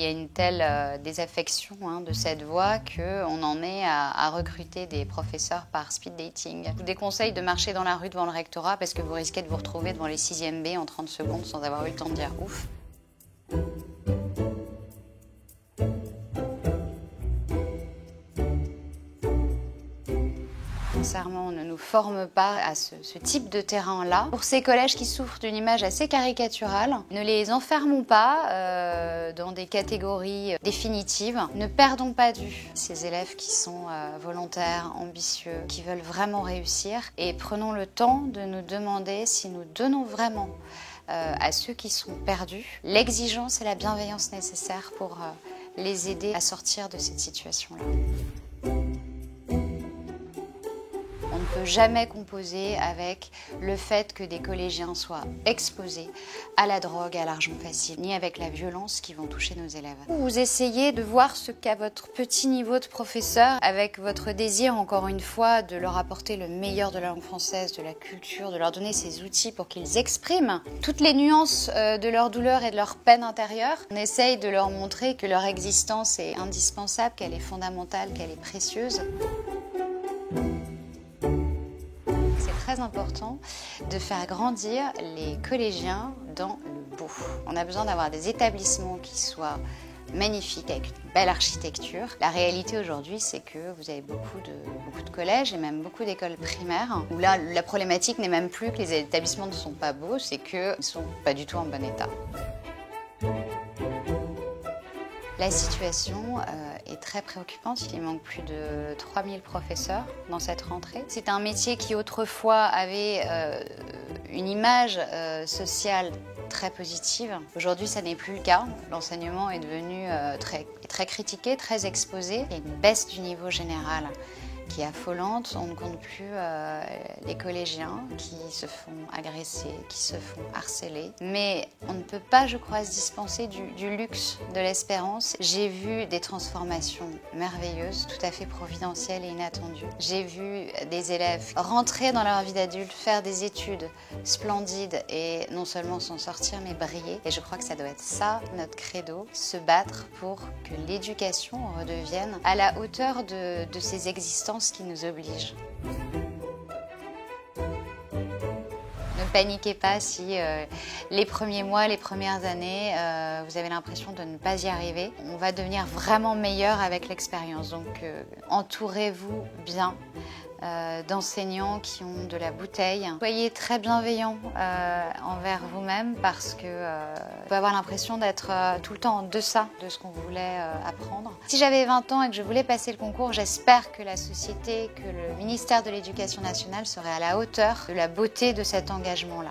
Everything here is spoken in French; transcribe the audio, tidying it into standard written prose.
y a une telle désaffection de cette voie qu'on en est à recruter des professeurs par speed dating. Je vous déconseille de marcher dans la rue devant le rectorat parce que vous risquez de vous retrouver devant les 6e B en 30 secondes sans avoir eu le temps de dire ouf. Sincèrement, on ne nous forme pas à ce type de terrain-là. Pour ces collèges qui souffrent d'une image assez caricaturale, ne les enfermons pas dans des catégories définitives. Ne perdons pas de vue ces élèves qui sont volontaires, ambitieux, qui veulent vraiment réussir. Et prenons le temps de nous demander si nous donnons vraiment à ceux qui sont perdus l'exigence et la bienveillance nécessaires pour les aider à sortir de cette situation-là. On ne peut jamais composer avec le fait que des collégiens soient exposés à la drogue, à l'argent facile, ni avec la violence qui vont toucher nos élèves. Vous essayez de voir ce qu'a votre petit niveau de professeur avec votre désir, encore une fois, de leur apporter le meilleur de la langue française, de la culture, de leur donner ces outils pour qu'ils expriment toutes les nuances de leur douleur et de leur peine intérieure. On essaye de leur montrer que leur existence est indispensable, qu'elle est fondamentale, qu'elle est précieuse. C'est très important de faire grandir les collégiens dans le beau. On a besoin d'avoir des établissements qui soient magnifiques, avec une belle architecture. La réalité aujourd'hui, c'est que vous avez beaucoup de collèges et même beaucoup d'écoles primaires, où là, la problématique n'est même plus que les établissements ne sont pas beaux, c'est qu'ils ne sont pas du tout en bon état. La situation est très préoccupante. Il manque plus de 3000 professeurs dans cette rentrée. C'est un métier qui autrefois avait une image sociale très positive. Aujourd'hui, ça n'est plus le cas. L'enseignement est devenu très critiqué, très exposé. Il y a une baisse du niveau général qui est affolante. On ne compte plus les collégiens qui se font agresser, qui se font harceler. Mais on ne peut pas, je crois, se dispenser du luxe de l'espérance. J'ai vu des transformations merveilleuses, tout à fait providentielles et inattendues. J'ai vu des élèves rentrer dans leur vie d'adulte, faire des études splendides et non seulement s'en sortir, mais briller. Et je crois que ça doit être ça, notre credo, se battre pour que l'éducation redevienne à la hauteur de ces existences qui nous oblige. Ne paniquez pas si les premiers mois, les premières années, vous avez l'impression de ne pas y arriver. On va devenir vraiment meilleur avec l'expérience. Donc entourez-vous bien d'enseignants qui ont de la bouteille. Soyez très bienveillants envers vous-même parce que vous pouvez avoir l'impression d'être tout le temps en deçà de ce qu'on voulait apprendre. Si j'avais 20 ans et que je voulais passer le concours, j'espère que la société, que le ministère de l'Éducation nationale serait à la hauteur de la beauté de cet engagement-là.